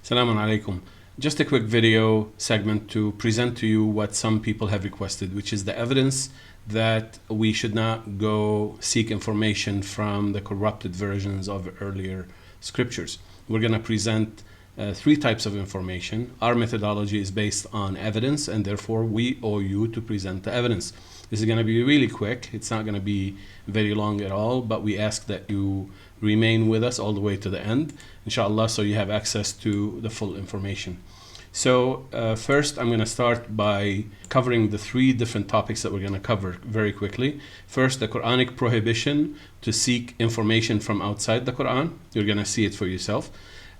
Assalamu alaikum. Just a quick video segment to present to you what some people have requested, which is the evidence that we should not go seek information from the corrupted versions of earlier scriptures. We're going to present three types of information. Our methodology is based on evidence, and therefore we owe you to present the evidence. This is going to be really quick. It's not going to be very long at all, but we ask that you remain with us all the way to the end, inshallah, so you have access to the full information. So first I'm going to start by covering the three different topics that we're going to cover very quickly. First, the Quranic prohibition to seek information from outside the Quran. You're going to see it for yourself.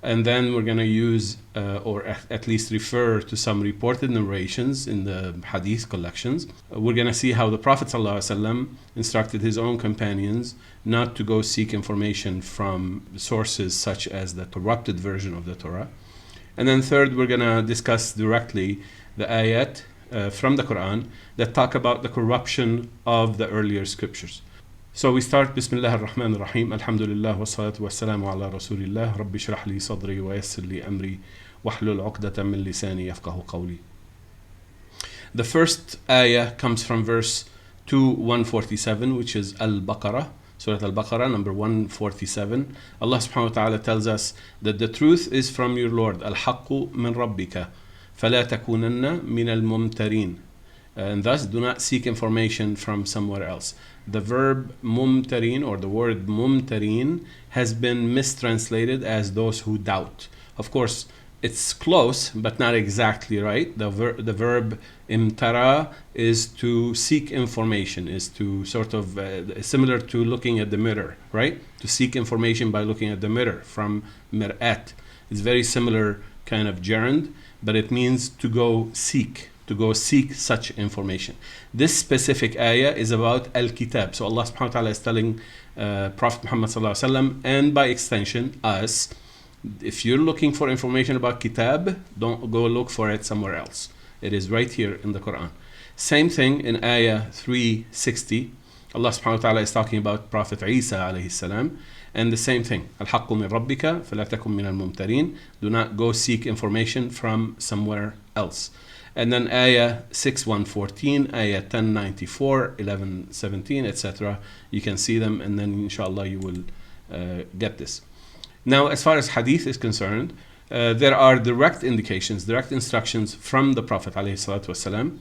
And then we're going to use or at least refer to some reported narrations in the hadith collections. We're going to see how the Prophet ﷺ instructed his own companions not to go seek information from sources such as the corrupted version of the Torah. And then third, we're going to discuss directly the ayat from the Quran that talk about the corruption of the earlier scriptures. So we start, Bismillah ar-Rahman ar-Rahim, Alhamdulillah, wa salatu wa salamu ala Rasulillah, Rabbi shrah li sadri wa yassir li amri, wahlul uqdatan min lisani yafqahu qawli. The first ayah comes from verse 147, which is Al-Baqarah, Surah Al-Baqarah, number 147. Allah subhanahu wa ta'ala tells us that the truth is from your Lord, Al-Haqqu min Rabbika, فَلَا تَكُونَنَّ مِنَ الْمُمْتَرِينَ. And thus do not seek information from somewhere else. The verb mumtarin, or the word mumtarin, has been mistranslated as those who doubt. Of course, it's close, but not exactly right. The verb imtara is to seek information, is to sort of similar to looking at the mirror, right? To seek information by looking at the mirror, from mir'at. It's very similar kind of gerund, but it means to go seek such information. This specific ayah is about Al-Kitab. So Allah subhanahu wa ta'ala is telling Prophet Muhammad sallallahu alaihi wasallam, and by extension us, if you're looking for information about Kitab, don't go look for it somewhere else. It is right here in the Quran. Same thing in ayah 360. Allah subhanahu wa ta'ala is talking about Prophet Isa alayhi salam, and the same thing. Al-Haqqu min Rabbika, فَلَا تَكُن مِنَ الْمُمْتَرِينَ. Do not go seek information from somewhere else. And then ayah 6114, ayah 1094, 1117, etc. You can see them, and then inshallah you will get this. Now, as far as hadith is concerned, there are direct indications, direct instructions from the Prophet ﷺ,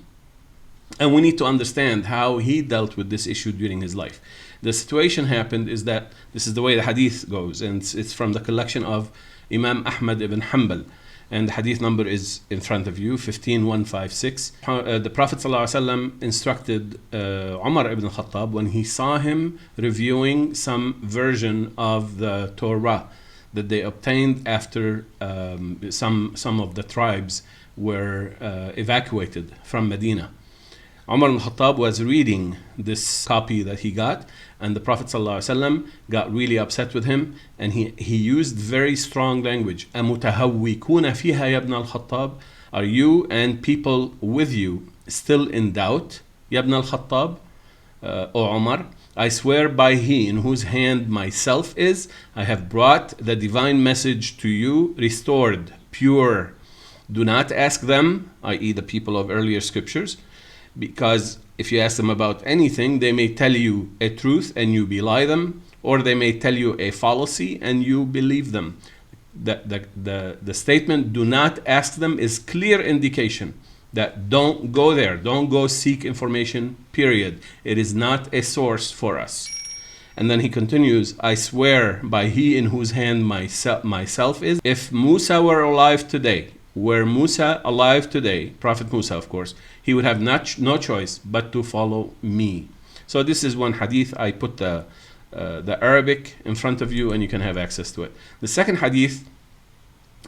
and we need to understand how he dealt with this issue during his life. The situation happened is that this is the way the hadith goes, and it's from the collection of Imam Ahmad ibn Hanbal. And the hadith number is in front of you, 15156. The Prophet ﷺ instructed Umar ibn Khattab when he saw him reviewing some version of the Torah that they obtained after some of the tribes were evacuated from Medina. Umar ibn Khattab was reading this copy that he got, and the Prophet ﷺ got really upset with him, and he used very strong language. أَمُتَهَوِّكُونَ فِيهَا يَا ابْنَ الْخَطَّابِ. Are you and people with you still in doubt, Ya ibn al-Khattab, O Umar? I swear by he in whose hand myself is, I have brought the divine message to you, restored, pure. Do not ask them, i.e. the people of earlier scriptures, because if you ask them about anything, they may tell you a truth and you belie them, or they may tell you a fallacy and you believe them. The statement, do not ask them, is clear indication that don't go there, don't go seek information, period. It is not a source for us. And then he continues, I swear by he in whose hand myself is, if Musa were alive today, Prophet Musa of course, he would have no choice but to follow me. So this is one hadith. I put the Arabic in front of you and you can have access to it. The second hadith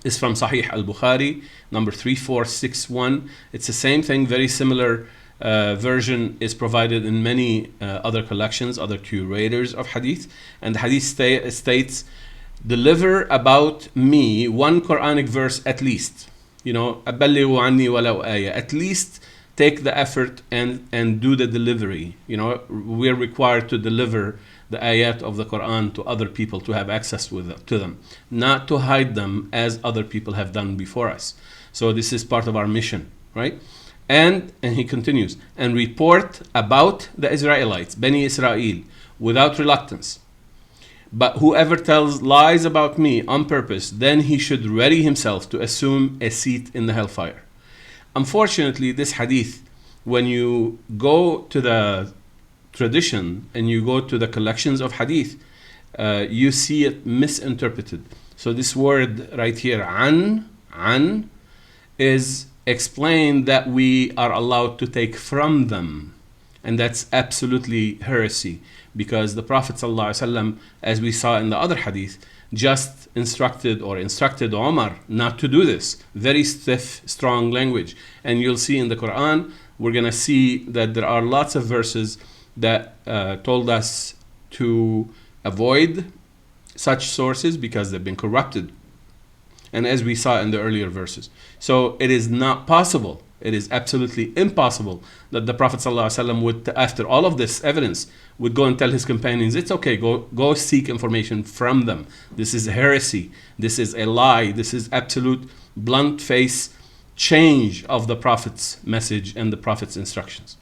is from Sahih al-Bukhari, number 3461. It's the same thing, very similar version is provided in many other collections, other curators of hadith. And the hadith states, deliver about me one Quranic verse at least. أبلغوا عني ولو آية. At least take the effort and do the delivery. We're required to deliver the ayat of the Quran to other people to have access to them, not to hide them as other people have done before us. So this is part of our mission, right? And he continues, and report about the Israelites, Bani Israel, without reluctance. But whoever tells lies about me on purpose, then he should ready himself to assume a seat in the hellfire. Unfortunately, this hadith, when you go to the tradition and you go to the collections of hadith, you see it misinterpreted. So this word right here, an, is explained that we are allowed to take from them. And that's absolutely heresy, because the Prophet ﷺ, as we saw in the other hadith, just instructed Omar not to do this. Very stiff, strong language. And you'll see in the Quran, we're going to see that there are lots of verses that told us to avoid such sources because they've been corrupted. And as we saw in the earlier verses. So it is not possible, it is absolutely impossible that the Prophet ﷺ would, after all of this evidence, would go and tell his companions, it's okay, go seek information from them. This is heresy, this is a lie, this is absolute blunt face change of the Prophet's message and the Prophet's instructions.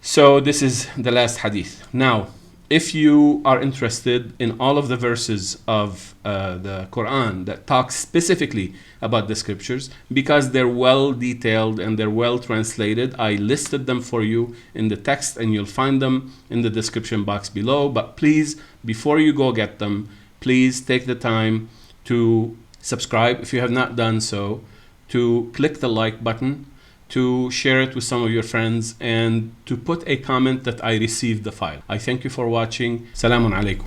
So this is the last hadith. Now, if you are interested in all of the verses of the Quran that talk specifically about the scriptures, because they're well detailed and they're well translated, I listed them for you in the text and you'll find them in the description box below. But please, before you go get them, please take the time to subscribe if you have not done so, to click the like button, to share it with some of your friends, and to put a comment that I received the file. I thank you for watching. Salamun alaikum.